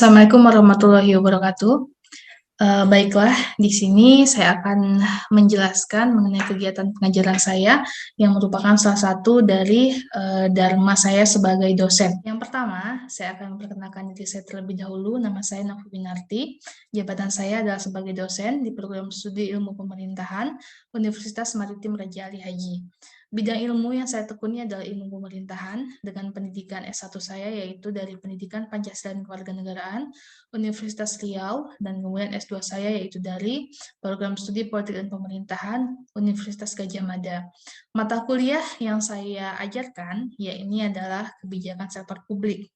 Assalamualaikum warahmatullahi wabarakatuh. Baiklah, di sini saya akan menjelaskan mengenai kegiatan pengajaran saya yang merupakan salah satu dari dharma saya sebagai dosen. Yang pertama, saya akan memperkenalkan diri saya terlebih dahulu. Nama saya Nafi Binarti. Jabatan saya adalah sebagai dosen di program studi ilmu pemerintahan Universitas Maritim Raja Ali Haji. Bidang ilmu yang saya tekuni adalah ilmu pemerintahan dengan pendidikan S1 saya yaitu dari Pendidikan Pancasila dan Kewarganegaraan Universitas Riau, dan kemudian S2 saya yaitu dari program studi Politik dan Pemerintahan Universitas Gadjah Mada. Mata kuliah yang saya ajarkan ini adalah kebijakan sektor publik.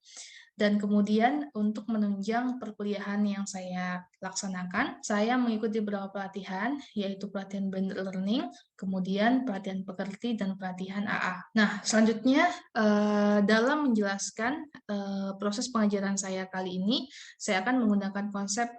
Dan kemudian untuk menunjang perkuliahan yang saya laksanakan, saya mengikuti beberapa pelatihan, yaitu pelatihan blended learning, kemudian pelatihan pekerti, dan pelatihan AA. Nah, selanjutnya dalam menjelaskan proses pengajaran saya kali ini, saya akan menggunakan konsep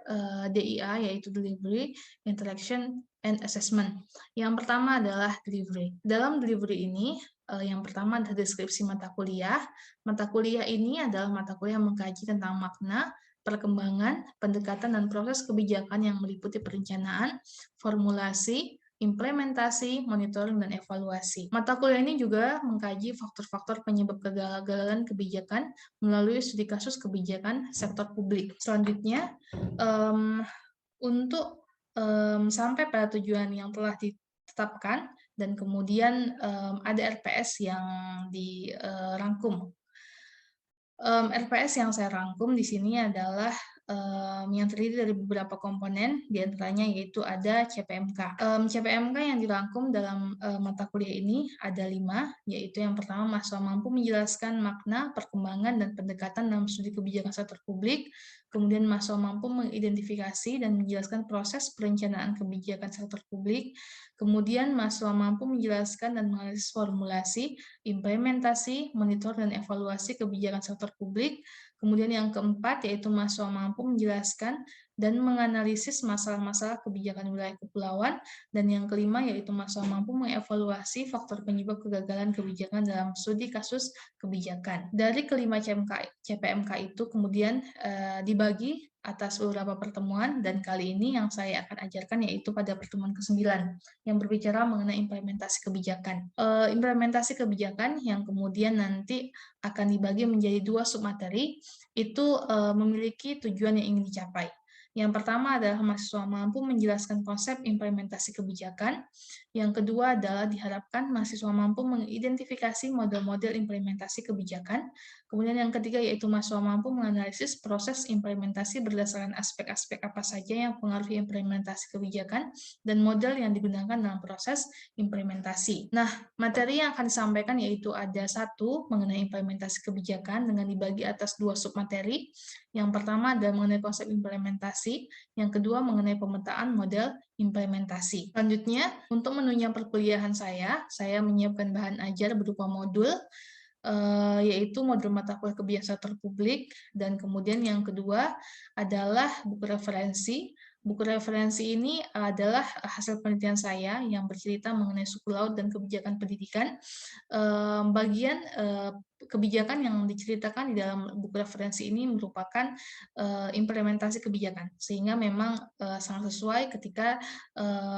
DIA, yaitu Delivery, Interaction, and Assessment. Yang pertama adalah delivery. Dalam delivery ini, yang pertama adalah deskripsi mata kuliah. Mata kuliah ini adalah mata kuliah yang mengkaji tentang makna, perkembangan, pendekatan, dan proses kebijakan yang meliputi perencanaan, formulasi, implementasi, monitoring, dan evaluasi. Mata kuliah ini juga mengkaji faktor-faktor penyebab kegagalan kebijakan melalui studi kasus kebijakan sektor publik. Selanjutnya, untuk sampai pada tujuan yang telah ditetapkan, dan kemudian ada RPS yang dirangkum. RPS yang saya rangkum di sini adalah yang terdiri dari beberapa komponen, diantaranya yaitu ada CPMK. CPMK yang dirangkum dalam mata kuliah ini ada 5, yaitu yang pertama mahasiswa mampu menjelaskan makna, perkembangan, dan pendekatan dalam studi kebijakan sektor publik. Kemudian mahasiswa mampu mengidentifikasi dan menjelaskan proses perencanaan kebijakan sektor publik. Kemudian mahasiswa mampu menjelaskan dan menganalisis formulasi, implementasi, monitor, dan evaluasi kebijakan sektor publik. Kemudian yang keempat yaitu mahasiswa mampu menjelaskan dan menganalisis masalah-masalah kebijakan wilayah kepulauan. Dan yang kelima yaitu mahasiswa mampu mengevaluasi faktor penyebab kegagalan kebijakan dalam studi kasus kebijakan. Dari kelima CPMK itu kemudian dibagi atas beberapa pertemuan, dan kali ini yang saya akan ajarkan yaitu pada pertemuan ke-9 yang berbicara mengenai implementasi kebijakan. Implementasi kebijakan yang kemudian nanti akan dibagi menjadi 2 submateri, itu memiliki tujuan yang ingin dicapai. Yang pertama adalah mahasiswa mampu menjelaskan konsep implementasi kebijakan. Yang kedua adalah diharapkan mahasiswa mampu mengidentifikasi model-model implementasi kebijakan. Kemudian yang ketiga yaitu mahasiswa mampu menganalisis proses implementasi berdasarkan aspek-aspek apa saja yang mempengaruhi implementasi kebijakan dan model yang digunakan dalam proses implementasi. Nah, materi yang akan disampaikan yaitu ada 1 mengenai implementasi kebijakan dengan dibagi atas 2 submateri. Yang pertama adalah mengenai konsep implementasi, yang kedua mengenai pemetaan model implementasi. Selanjutnya, untuk menunjang perkuliahan saya menyiapkan bahan ajar berupa modul, yaitu modul mata kuliah kebijakan sektor publik, dan kemudian yang kedua adalah buku referensi. Buku referensi ini adalah hasil penelitian saya yang bercerita mengenai suku laut dan kebijakan pendidikan. Bagian kebijakan yang diceritakan di dalam buku referensi ini merupakan implementasi kebijakan, sehingga memang sangat sesuai ketika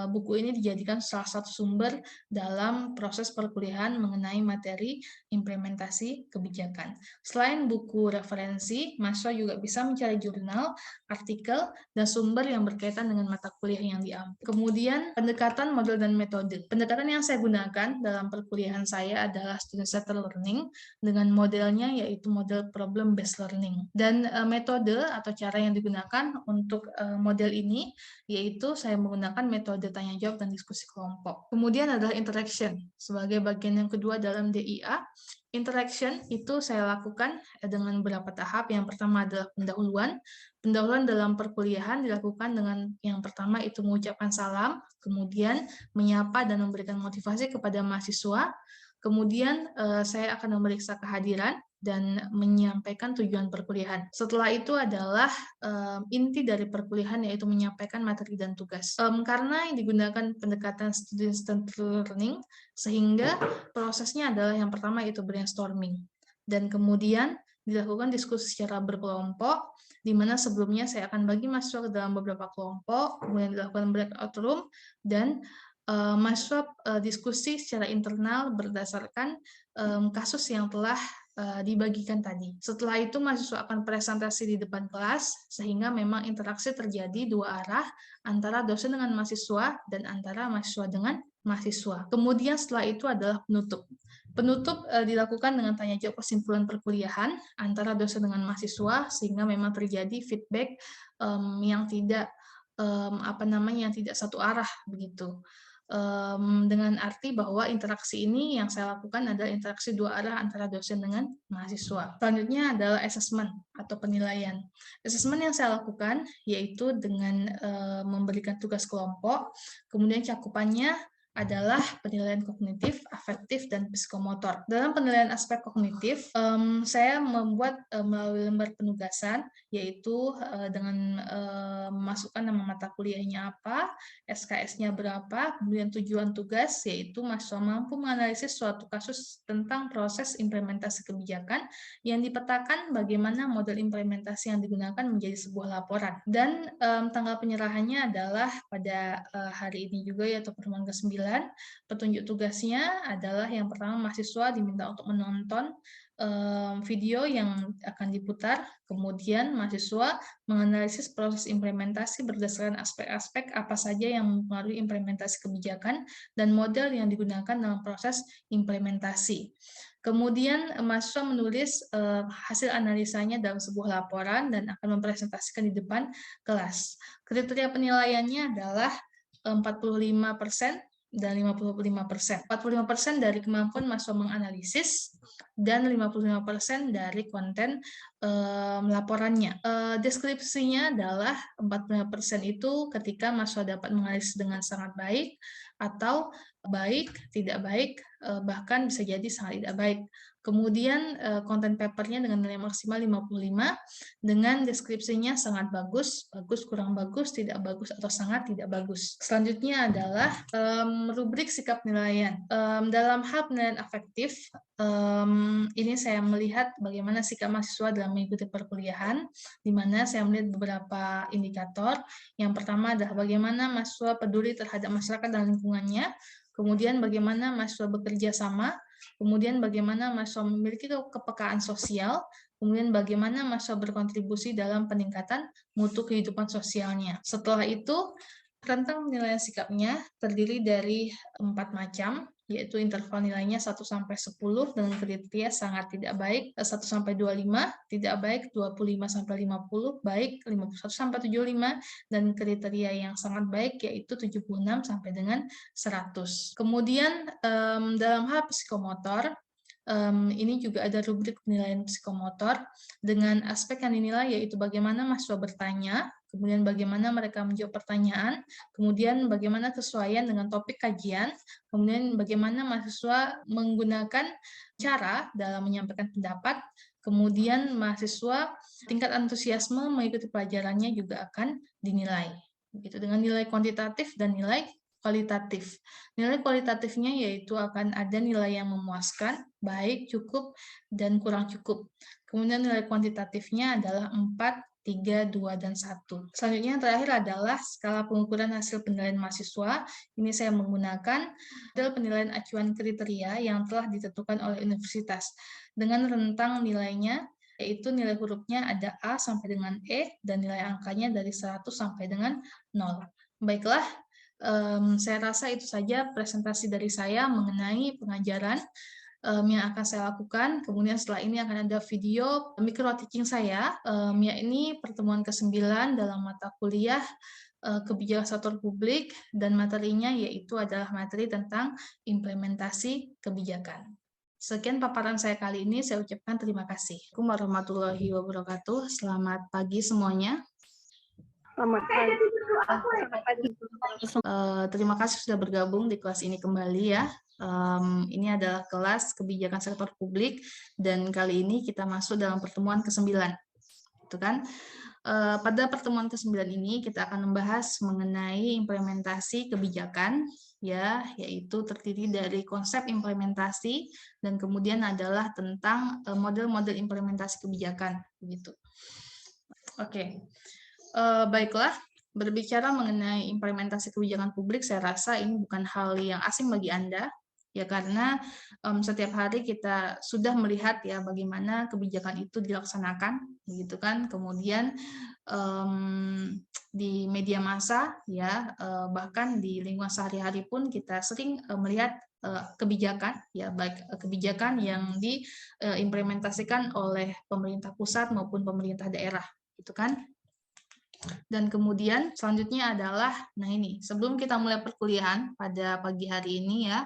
buku ini dijadikan salah satu sumber dalam proses perkuliahan mengenai materi implementasi kebijakan. Selain buku referensi, mahasiswa juga bisa mencari jurnal, artikel, dan sumber yang berkaitan dengan mata kuliah yang diambil. Kemudian, pendekatan, model, dan metode. Pendekatan yang saya gunakan dalam perkuliahan saya adalah student-centered learning, dengan modelnya yaitu model problem-based learning. Dan metode atau cara yang digunakan untuk model ini, yaitu saya menggunakan metode tanya-jawab dan diskusi kelompok. Kemudian adalah interaction, sebagai bagian yang kedua dalam DIA. Interaction itu saya lakukan dengan beberapa tahap. Yang pertama adalah pendahuluan. Pendahuluan dalam perkuliahan dilakukan dengan yang pertama itu mengucapkan salam, kemudian menyapa dan memberikan motivasi kepada mahasiswa. Kemudian saya akan memeriksa kehadiran dan menyampaikan tujuan perkuliahan. Setelah itu adalah inti dari perkuliahan yaitu menyampaikan materi dan tugas. Karena yang digunakan pendekatan student-centered learning, sehingga prosesnya adalah yang pertama itu brainstorming. Dan kemudian dilakukan diskusi secara berkelompok, di mana sebelumnya saya akan bagi mahasiswa ke dalam beberapa kelompok, kemudian dilakukan breakout room, dan mahasiswa diskusi secara internal berdasarkan kasus yang telah dibagikan tadi. Setelah itu mahasiswa akan presentasi di depan kelas, sehingga memang interaksi terjadi dua arah antara dosen dengan mahasiswa dan antara mahasiswa dengan mahasiswa. Kemudian setelah itu adalah penutup. Penutup dilakukan dengan tanya jawab kesimpulan perkuliahan antara dosen dengan mahasiswa, sehingga memang terjadi feedback yang tidak yang tidak satu arah begitu. Dengan arti bahwa interaksi ini yang saya lakukan adalah interaksi dua arah antara dosen dengan mahasiswa. Selanjutnya adalah assessment atau penilaian. Assessment yang saya lakukan yaitu dengan memberikan tugas kelompok, kemudian cakupannya adalah penilaian kognitif, afektif, dan psikomotor. Dalam penilaian aspek kognitif, saya membuat melalui lembar penugasan, yaitu dengan memasukkan nama mata kuliahnya apa, SKS-nya berapa, kemudian tujuan tugas, yaitu mahasiswa mampu menganalisis suatu kasus tentang proses implementasi kebijakan yang dipetakan bagaimana model implementasi yang digunakan menjadi sebuah laporan. Dan tanggal penyerahannya adalah pada hari ini juga, yaitu pertemuan ke-9. Petunjuk tugasnya adalah yang pertama mahasiswa diminta untuk menonton video yang akan diputar, kemudian mahasiswa menganalisis proses implementasi berdasarkan aspek-aspek apa saja yang mempengaruhi implementasi kebijakan dan model yang digunakan dalam proses implementasi. Kemudian mahasiswa menulis hasil analisanya dalam sebuah laporan dan akan mempresentasikan di depan kelas. Kriteria penilaiannya adalah 45% dan 55%. 45% dari kemampuan mahasiswa menganalisis dan 55% dari konten laporannya. Deskripsinya adalah 45% itu ketika mahasiswa dapat menganalisis dengan sangat baik, atau baik, tidak baik, bahkan bisa jadi sangat tidak baik. Kemudian konten papernya dengan nilai maksimal 55, dengan deskripsinya sangat bagus, bagus, kurang bagus, tidak bagus, atau sangat tidak bagus. Selanjutnya adalah rubrik sikap penilaian. Dalam hal penilaian afektif, ini saya melihat bagaimana sikap mahasiswa dalam mengikuti perkuliahan, di mana saya melihat beberapa indikator. Yang pertama adalah bagaimana mahasiswa peduli terhadap masyarakat dan lingkungannya, kemudian bagaimana mahasiswa bekerja sama, kemudian bagaimana mahasiswa memiliki kepekaan sosial, kemudian bagaimana mahasiswa berkontribusi dalam peningkatan mutu kehidupan sosialnya. Setelah itu, rentang penilaian sikapnya terdiri dari 4 macam, yaitu interval nilainya 1-10 dengan kriteria sangat tidak baik, 1-25, tidak baik 25-50, baik 51-75, dan kriteria yang sangat baik yaitu 76 sampai dengan 100. Kemudian dalam hal psikomotor, ini juga ada rubrik penilaian psikomotor dengan aspek yang dinilai yaitu bagaimana mahasiswa bertanya, kemudian bagaimana mereka menjawab pertanyaan, kemudian bagaimana kesesuaian dengan topik kajian, kemudian bagaimana mahasiswa menggunakan cara dalam menyampaikan pendapat, kemudian mahasiswa tingkat antusiasme mengikuti pelajarannya juga akan dinilai. Begitu dengan nilai kuantitatif dan nilai kualitatif. Nilai kualitatifnya yaitu akan ada nilai yang memuaskan, baik, cukup, dan kurang cukup. Kemudian nilai kuantitatifnya adalah 4, 3, 2, dan 1. Selanjutnya yang terakhir adalah skala pengukuran hasil penilaian mahasiswa. Ini saya menggunakan model penilaian acuan kriteria yang telah ditentukan oleh universitas. Dengan rentang nilainya, yaitu nilai hurufnya ada A sampai dengan E, dan nilai angkanya dari 100 sampai dengan 0. Baiklah, saya rasa itu saja presentasi dari saya mengenai pengajaran yang akan saya lakukan. Kemudian setelah ini akan ada video micro teaching saya, yakni pertemuan ke-9 dalam mata kuliah kebijakan sektor publik, dan materinya yaitu adalah materi tentang implementasi kebijakan. Sekian paparan saya kali ini, saya ucapkan terima kasih. Assalamualaikum warahmatullahi wabarakatuh. Selamat pagi semuanya. Selamat pagi. Terima kasih sudah bergabung di kelas ini kembali ya. Ini adalah kelas kebijakan sektor publik, dan kali ini kita masuk dalam pertemuan ke-9. Itu kan? Pada pertemuan ke-9 ini kita akan membahas mengenai implementasi kebijakan ya, yaitu terdiri dari konsep implementasi dan kemudian adalah tentang model-model implementasi kebijakan begitu. Oke. Baiklah, berbicara mengenai implementasi kebijakan publik, saya rasa ini bukan hal yang asing bagi Anda, ya karena setiap hari kita sudah melihat ya bagaimana kebijakan itu dilaksanakan, begitu kan? Kemudian di media massa, ya bahkan di lingkungan sehari-hari pun kita sering melihat kebijakan, ya baik kebijakan yang diimplementasikan oleh pemerintah pusat maupun pemerintah daerah, gitu kan? Dan kemudian selanjutnya adalah, nah ini, sebelum kita mulai perkuliahan pada pagi hari ini ya,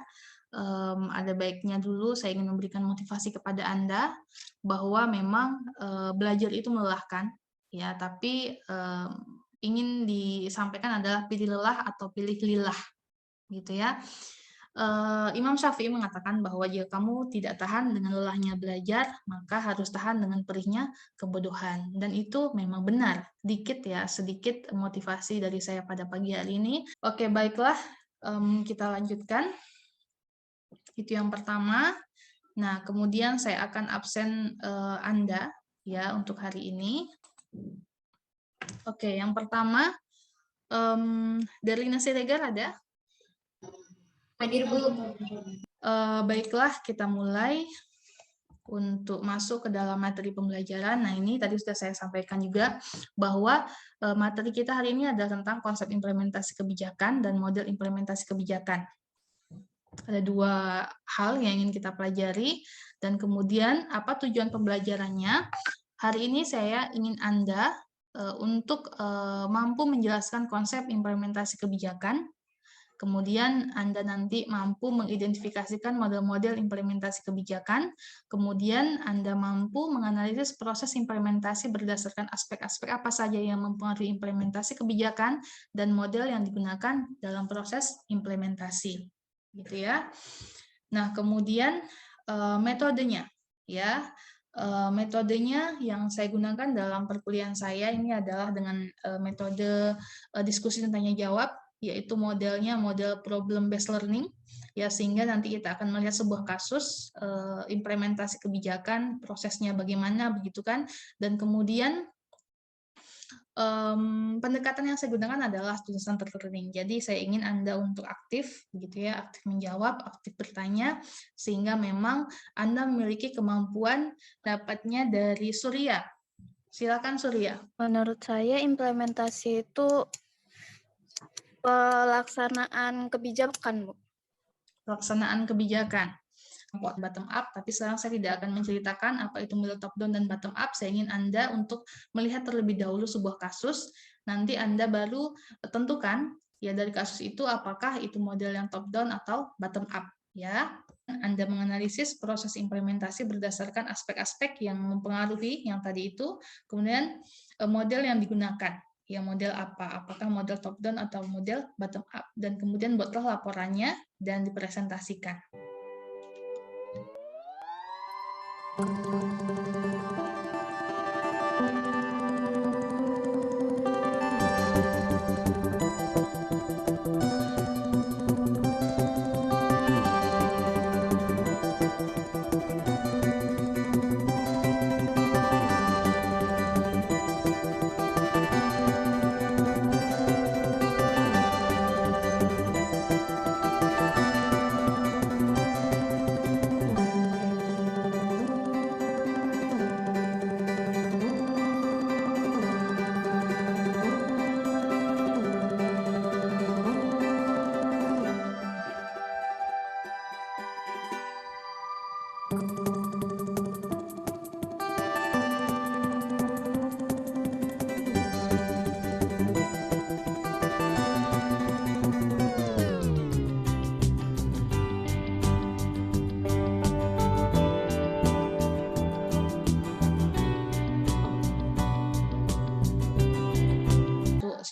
ada baiknya dulu saya ingin memberikan motivasi kepada Anda bahwa memang belajar itu melelahkan, ya, tapi ingin disampaikan adalah pilih lelah atau pilih lilah, gitu ya. Imam Syafi'i mengatakan bahwa jika kamu tidak tahan dengan lelahnya belajar, maka harus tahan dengan perihnya kebodohan. Dan itu memang benar. Sedikit motivasi dari saya pada pagi hari ini. Oke, baiklah, kita lanjutkan. Itu yang pertama. Nah, kemudian saya akan absen Anda ya untuk hari ini. Oke, yang pertama, Darlina Siregar ada? Hadir, Bu. Baiklah, kita mulai untuk masuk ke dalam materi pembelajaran. Nah, ini tadi sudah saya sampaikan juga bahwa materi kita hari ini adalah tentang konsep implementasi kebijakan dan model implementasi kebijakan. Ada dua hal yang ingin kita pelajari, dan kemudian apa tujuan pembelajarannya. Hari ini saya ingin Anda untuk mampu menjelaskan konsep implementasi kebijakan. Kemudian Anda nanti mampu mengidentifikasikan model-model implementasi kebijakan, kemudian Anda mampu menganalisis proses implementasi berdasarkan aspek-aspek apa saja yang mempengaruhi implementasi kebijakan dan model yang digunakan dalam proses implementasi. Gitu ya. Nah, kemudian metodenya, ya. Metodenya yang saya gunakan dalam perkuliahan saya ini adalah dengan metode diskusi dan tanya jawab, yaitu modelnya model problem based learning, ya, sehingga nanti kita akan melihat sebuah kasus implementasi kebijakan, prosesnya bagaimana, begitu kan, dan kemudian pendekatan yang saya gunakan adalah student centered learning. Jadi saya ingin Anda untuk aktif, begitu ya, aktif menjawab, aktif bertanya, sehingga memang Anda memiliki kemampuan dapatnya dari Surya. Silakan Surya. Menurut saya implementasi itu pelaksanaan kebijakan, Bu. Pelaksanaan kebijakan. Bottom up, tapi sekarang saya tidak akan menceritakan apa itu model top down dan bottom up. Saya ingin Anda untuk melihat terlebih dahulu sebuah kasus, nanti Anda baru tentukan ya dari kasus itu apakah itu model yang top down atau bottom up, ya. Anda menganalisis proses implementasi berdasarkan aspek-aspek yang mempengaruhi yang tadi itu, kemudian model yang digunakan, ya, model apa, apakah model top down atau model bottom up, dan kemudian buatlah laporannya dan dipresentasikan.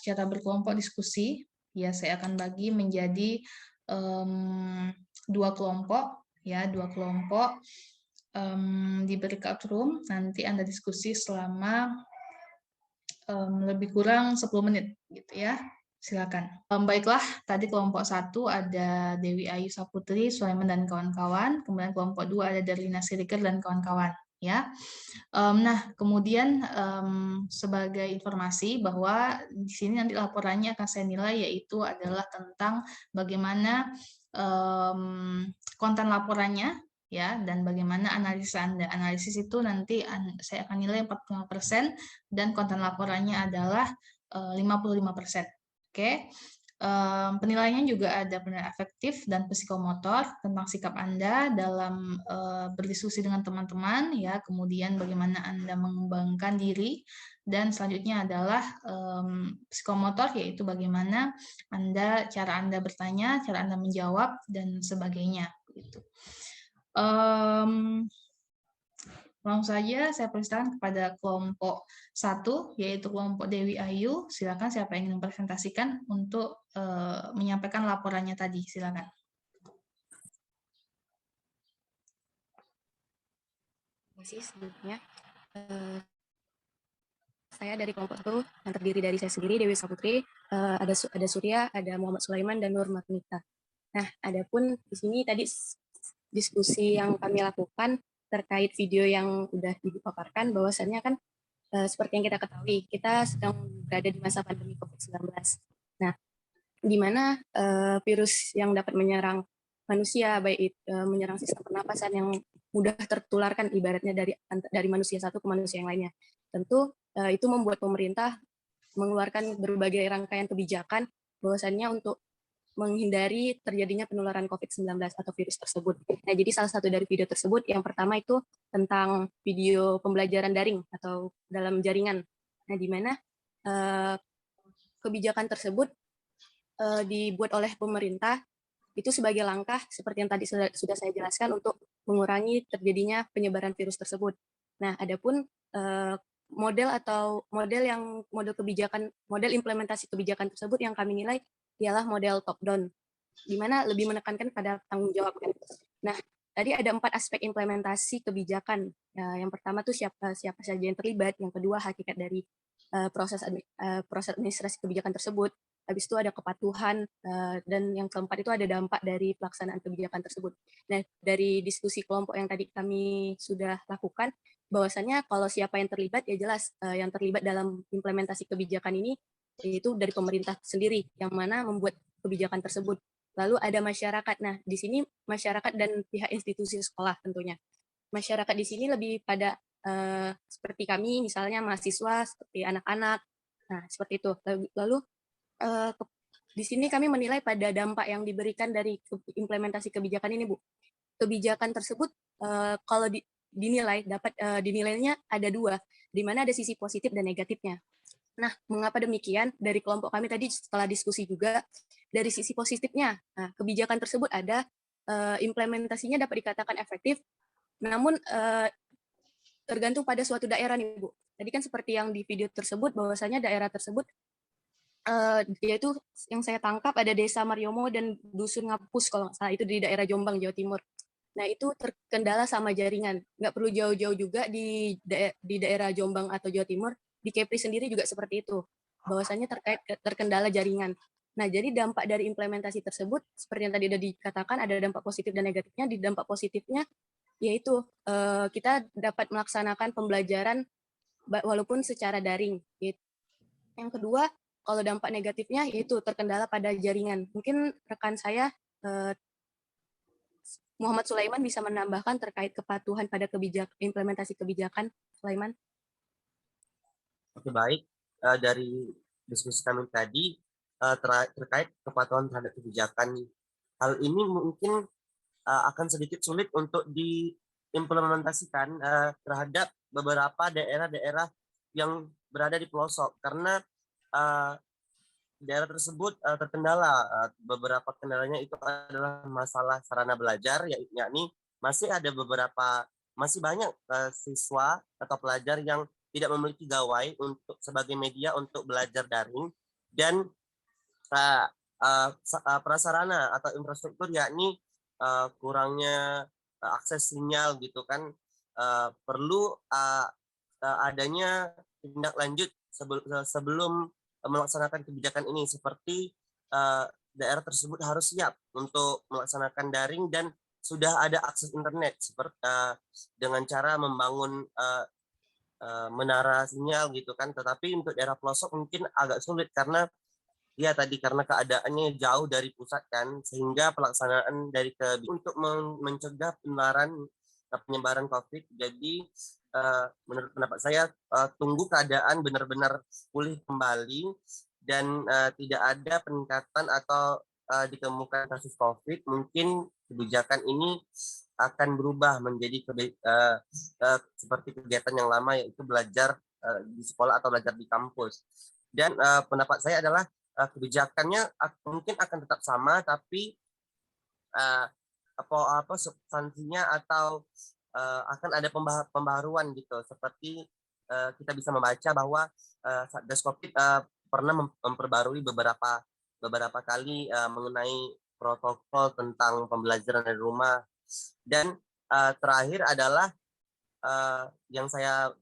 Secara berkelompok diskusi, ya, saya akan bagi menjadi dua kelompok, ya, di breakout room. Nanti Anda diskusi selama lebih kurang 10 menit, gitu ya. Silakan. Baiklah, tadi kelompok 1 ada Dewi Ayu Saputri, Sulaiman dan kawan-kawan. Kemudian kelompok 2 ada Darlina Siriker dan kawan-kawan. Ya, nah kemudian sebagai informasi bahwa di sini nanti laporannya akan saya nilai yaitu adalah tentang bagaimana konten laporannya ya dan bagaimana analisis Anda. Analisis itu nanti saya akan nilai 45% dan konten laporannya adalah 55%. Oke. Penilaiannya juga ada penilaian afektif dan psikomotor tentang sikap Anda dalam berdiskusi dengan teman-teman, ya, kemudian bagaimana Anda mengembangkan diri, dan selanjutnya adalah psikomotor, yaitu bagaimana cara Anda bertanya, cara Anda menjawab, dan sebagainya. Gitu. Langsung saja saya persilakan kepada kelompok 1, yaitu kelompok Dewi Ayu. Silakan siapa yang ingin mempresentasikan untuk menyampaikan laporannya tadi. Silakan. Terima kasih sebelumnya. Saya dari kelompok 1 yang terdiri dari saya sendiri, Dewi Saputri, ada Surya, ada Muhammad Sulaiman, dan Nur Matnita. Nah, adapun di sini tadi diskusi yang kami lakukan terkait video yang sudah dipaparkan, bahwasannya kan seperti yang kita ketahui, kita sedang berada di masa pandemi COVID-19. Nah, di mana virus yang dapat menyerang manusia, baik menyerang sistem pernapasan yang mudah tertularkan ibaratnya dari manusia satu ke manusia yang lainnya. Tentu itu membuat pemerintah mengeluarkan berbagai rangkaian kebijakan bahwasannya untuk menghindari terjadinya penularan COVID-19 atau virus tersebut. Nah, jadi salah satu dari video tersebut yang pertama itu tentang video pembelajaran daring atau dalam jaringan. Nah, di mana kebijakan tersebut dibuat oleh pemerintah itu sebagai langkah seperti yang tadi sudah saya jelaskan untuk mengurangi terjadinya penyebaran virus tersebut. Nah, adapun model implementasi kebijakan tersebut yang kami nilai ialah model top down, di mana lebih menekankan pada tanggung jawab. Nah, tadi ada 4 aspek implementasi kebijakan. Yang pertama tuh siapa saja yang terlibat, yang kedua hakikat dari proses administrasi kebijakan tersebut. Habis itu ada kepatuhan, dan yang keempat itu ada dampak dari pelaksanaan kebijakan tersebut. Nah, dari diskusi kelompok yang tadi kami sudah lakukan, bahwasannya kalau siapa yang terlibat, ya jelas yang terlibat dalam implementasi kebijakan ini yaitu dari pemerintah sendiri, yang mana membuat kebijakan tersebut. Lalu ada masyarakat. Nah, di sini masyarakat dan pihak institusi sekolah tentunya. Masyarakat di sini lebih pada seperti kami, misalnya mahasiswa, seperti anak-anak. Nah, seperti itu. Lalu di sini kami menilai pada dampak yang diberikan dari implementasi kebijakan ini, Bu. Kebijakan tersebut kalau dinilainya ada 2, di mana ada sisi positif dan negatifnya. Nah, mengapa demikian? Dari kelompok kami tadi setelah diskusi juga, dari sisi positifnya, nah, kebijakan tersebut ada, implementasinya dapat dikatakan efektif, namun tergantung pada suatu daerah nih, Bu. Tadi kan seperti yang di video tersebut, bahwasanya daerah tersebut, yaitu yang saya tangkap ada Desa Mariomo dan Dusun Ngapus, kalau nggak salah, itu di daerah Jombang, Jawa Timur. Nah, itu terkendala sama jaringan. Nggak perlu jauh-jauh juga di daerah Jombang atau Jawa Timur, di Kepri sendiri juga seperti itu, bahwasanya terkendala jaringan. Nah, jadi dampak dari implementasi tersebut, seperti yang tadi sudah dikatakan, ada dampak positif dan negatifnya. Di dampak positifnya, yaitu kita dapat melaksanakan pembelajaran walaupun secara daring. Yang kedua, kalau dampak negatifnya, yaitu terkendala pada jaringan. Mungkin rekan saya, Muhammad Sulaiman bisa menambahkan terkait kepatuhan pada implementasi kebijakan. Sulaiman. Oke, baik. Dari diskusi kami tadi terkait kepatuhan terhadap kebijakan, hal ini mungkin akan sedikit sulit untuk diimplementasikan terhadap beberapa daerah-daerah yang berada di pelosok, karena daerah tersebut terkendala. Beberapa kendalanya itu adalah masalah sarana belajar, yakni masih banyak siswa atau pelajar yang tidak memiliki gawai sebagai media untuk belajar daring, dan prasarana atau infrastruktur, yakni kurangnya akses sinyal gitu kan. Perlu adanya tindak lanjut sebelum melaksanakan kebijakan ini, seperti daerah tersebut harus siap untuk melaksanakan daring dan sudah ada akses internet seperti dengan cara membangun menara sinyal gitu kan. Tetapi untuk daerah pelosok mungkin agak sulit karena ya tadi karena keadaannya jauh dari pusat kan, sehingga pelaksanaan dari untuk mencegah penyebaran COVID. Jadi menurut pendapat saya tunggu keadaan benar-benar pulih kembali dan tidak ada peningkatan atau ditemukan kasus COVID, mungkin kebijakan ini akan berubah menjadi seperti kegiatan yang lama, yaitu belajar di sekolah atau belajar di kampus. Dan pendapat saya adalah kebijakannya mungkin akan tetap sama, tapi apa substansinya atau akan ada pembaharuan gitu. Seperti kita bisa membaca bahwa Satgas Covid pernah memperbarui beberapa kali mengenai protokol tentang pembelajaran dari rumah. Dan terakhir adalah yang saya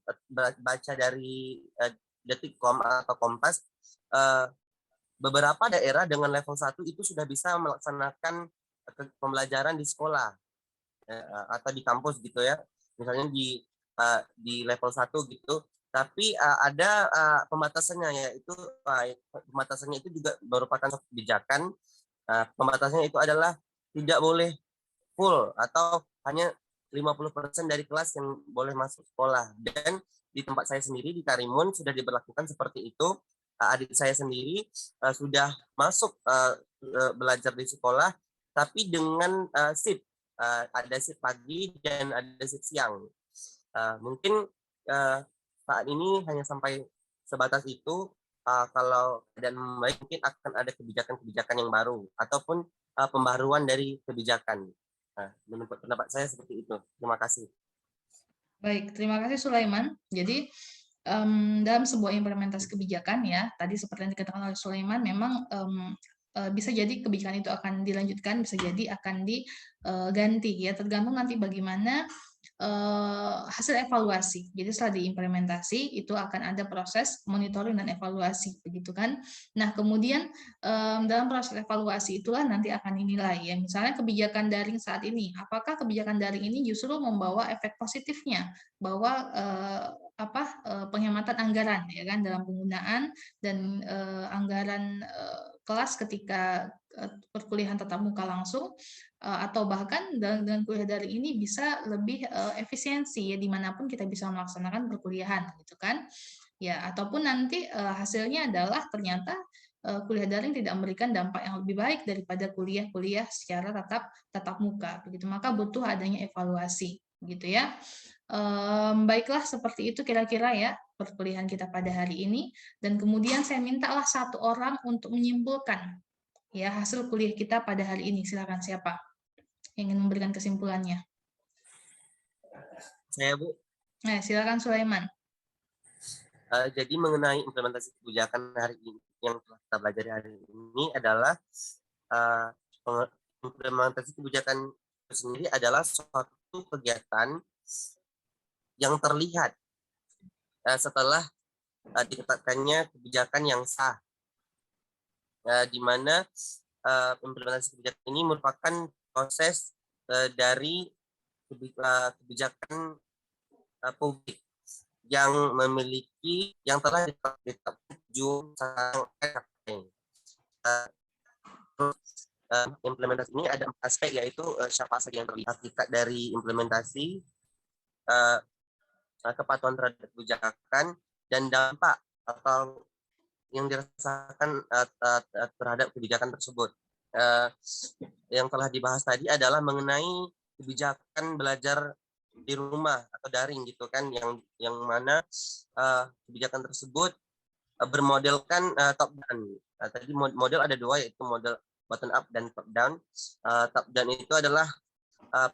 baca dari Detikcom atau Kompas, beberapa daerah dengan level 1 itu sudah bisa melaksanakan pembelajaran di sekolah atau di kampus gitu ya, misalnya di level 1 gitu. Tapi ada pembatasannya, yaitu pembatasannya itu juga merupakan kebijakan. Pembatasannya itu adalah tidak boleh full atau hanya 50% dari kelas yang boleh masuk sekolah. Dan di tempat saya sendiri di Karimun sudah diberlakukan seperti itu. Adik saya sendiri sudah masuk belajar di sekolah, tapi dengan shift. Ada shift pagi dan ada shift siang. Mungkin saat ini hanya sampai sebatas itu. Kalau dan baik mungkin akan ada kebijakan-kebijakan yang baru ataupun pembaruan dari kebijakan. Menurut pendapat saya seperti itu. Terima kasih. Baik, terima kasih Sulaiman. Jadi dalam sebuah implementasi kebijakan ya, tadi seperti yang dikatakan oleh Sulaiman, memang bisa jadi kebijakan itu akan dilanjutkan, bisa jadi akan diganti ya, tergantung nanti bagaimana hasil evaluasi. Jadi setelah diimplementasi itu akan ada proses monitoring dan evaluasi, begitu kan? Nah kemudian dalam proses evaluasi itulah nanti akan dinilai ya. Misalnya kebijakan daring saat ini, apakah kebijakan daring ini justru membawa efek positifnya bahwa penghematan anggaran ya kan dalam penggunaan dan anggaran kelas ketika perkuliahan tatap muka langsung, atau bahkan dengan kuliah daring ini bisa lebih efisiensi ya dimanapun kita bisa melaksanakan perkuliahan gitu kan ya, ataupun nanti hasilnya adalah ternyata kuliah daring tidak memberikan dampak yang lebih baik daripada kuliah secara tatap muka begitu, maka butuh adanya evaluasi gitu ya. Baiklah, seperti itu kira-kira ya perkuliahan kita pada hari ini, dan kemudian saya mintalah satu orang untuk menyimpulkan ya hasil kuliah kita pada hari ini. Silakan, siapa yang ingin memberikan kesimpulannya? Saya, Bu. Nah, silakan Sulaiman. Jadi mengenai implementasi kebijakan hari ini yang telah kita pelajari hari ini adalah implementasi kebijakan itu sendiri adalah suatu kegiatan yang terlihat setelah ditetapkannya kebijakan yang sah, di mana implementasi kebijakan ini merupakan proses dari kebijakan publik yang memiliki yang telah ditetapkan implementasi ini ada 4 aspek, yaitu siapa saja yang terlibat. Hakikat dari implementasi, kepatuhan terhadap kebijakan, dan dampak atau yang dirasakan terhadap kebijakan tersebut. Yang telah dibahas tadi adalah mengenai kebijakan belajar di rumah atau daring gitu kan, yang mana kebijakan tersebut bermodelkan top down. Tadi model ada 2, yaitu model bottom up dan top down. Top down itu adalah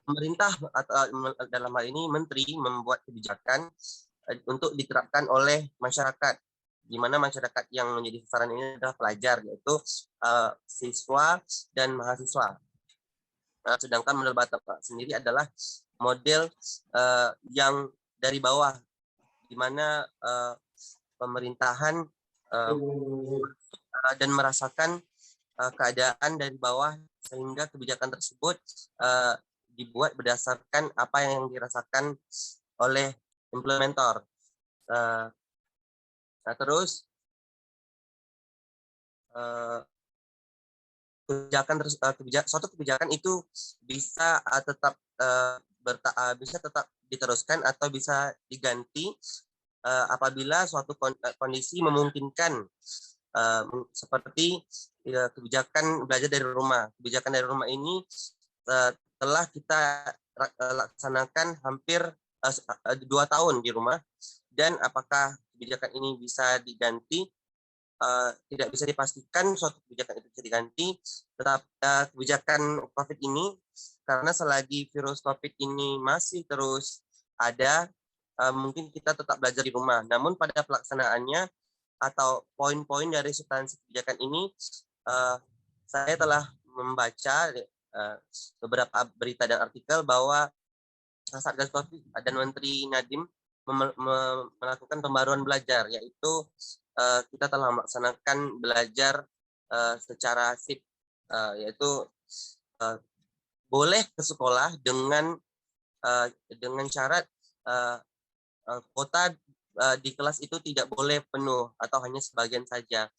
pemerintah atau dalam hal ini menteri membuat kebijakan untuk diterapkan oleh masyarakat, di mana masyarakat yang menjadi sasaran ini adalah pelajar, yaitu siswa dan mahasiswa. Sedangkan model bottom up sendiri adalah model yang dari bawah, di mana pemerintahan dan merasakan keadaan dari bawah, sehingga kebijakan tersebut dibuat berdasarkan apa yang dirasakan oleh implementer. Nah, terus suatu kebijakan itu bisa tetap bisa tetap diteruskan atau bisa diganti apabila suatu kondisi memungkinkan, seperti kebijakan belajar dari rumah. Kebijakan dari rumah ini telah kita laksanakan hampir 2 tahun di rumah, dan apakah kebijakan ini bisa diganti, tidak bisa dipastikan suatu kebijakan itu bisa diganti. Tetap kebijakan COVID ini, karena selagi virus COVID ini masih terus ada, mungkin kita tetap belajar di rumah. Namun pada pelaksanaannya atau poin-poin dari substansi kebijakan ini, saya telah membaca beberapa berita dan artikel bahwa Satgas COVID dan Menteri Nadiem melakukan pembaruan belajar, yaitu kita telah melaksanakan belajar secara shift, yaitu boleh ke sekolah dengan syarat kuota di kelas itu tidak boleh penuh atau hanya sebagian saja,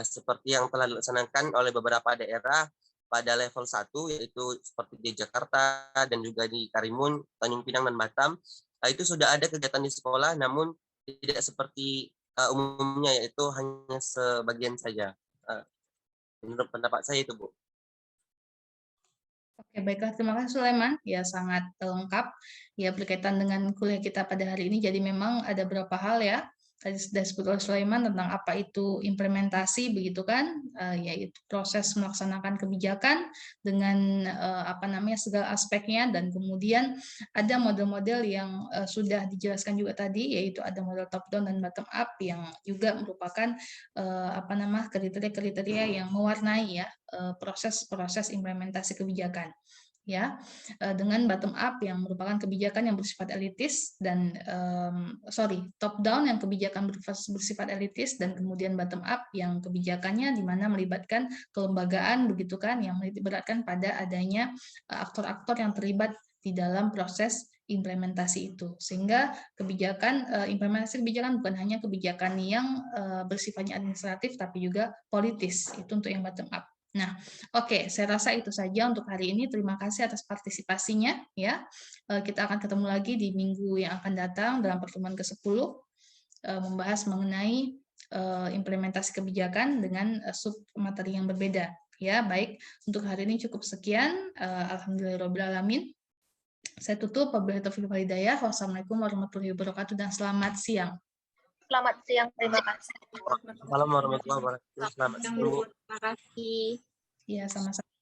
seperti yang telah dilaksanakan oleh beberapa daerah pada level 1, yaitu seperti di Jakarta dan juga di Karimun, Tanjung Pinang, dan Batam. Itu sudah ada kegiatan di sekolah, namun tidak seperti umumnya, yaitu hanya sebagian saja. Menurut pendapat saya itu, Bu. Oke, baiklah. Terima kasih, Sulaiman. Ya, sangat lengkap ya berkaitan dengan kuliah kita pada hari ini. Jadi memang ada beberapa hal ya. Tadi sudah disebut oleh Sulaiman tentang apa itu implementasi, begitu kan? Yaitu proses melaksanakan kebijakan dengan segala aspeknya, dan kemudian ada model-model yang sudah dijelaskan juga tadi, yaitu ada model top down dan bottom up yang juga merupakan kriteria-kriteria yang mewarnai ya proses-proses implementasi kebijakan. Ya, dengan bottom up yang merupakan kebijakan yang bersifat elitis, dan top down yang kebijakan bersifat elitis, dan kemudian bottom up yang kebijakannya di mana melibatkan kelembagaan, begitu kan, yang melibatkan pada adanya aktor-aktor yang terlibat di dalam proses implementasi itu, sehingga kebijakan implementasi kebijakan bukan hanya kebijakan yang bersifatnya administratif tapi juga politis. Itu untuk yang bottom up. Nah, oke, saya rasa itu saja untuk hari ini. Terima kasih atas partisipasinya ya. Kita akan ketemu lagi di minggu yang akan datang dalam pertemuan ke-10 membahas mengenai implementasi kebijakan dengan sub materi yang berbeda. Ya, baik. Untuk hari ini cukup sekian. Alhamdulillahirobbilalamin. Saya tutup. Wabillahi taufiq wal hidayah. Wassalamualaikum warahmatullahi wabarakatuh dan selamat siang. Selamat siang, terima kasih. Assalamualaikum warahmatullahi wabarakatuh. Selamat siang, Bu. Terima kasih. Iya, sama-sama.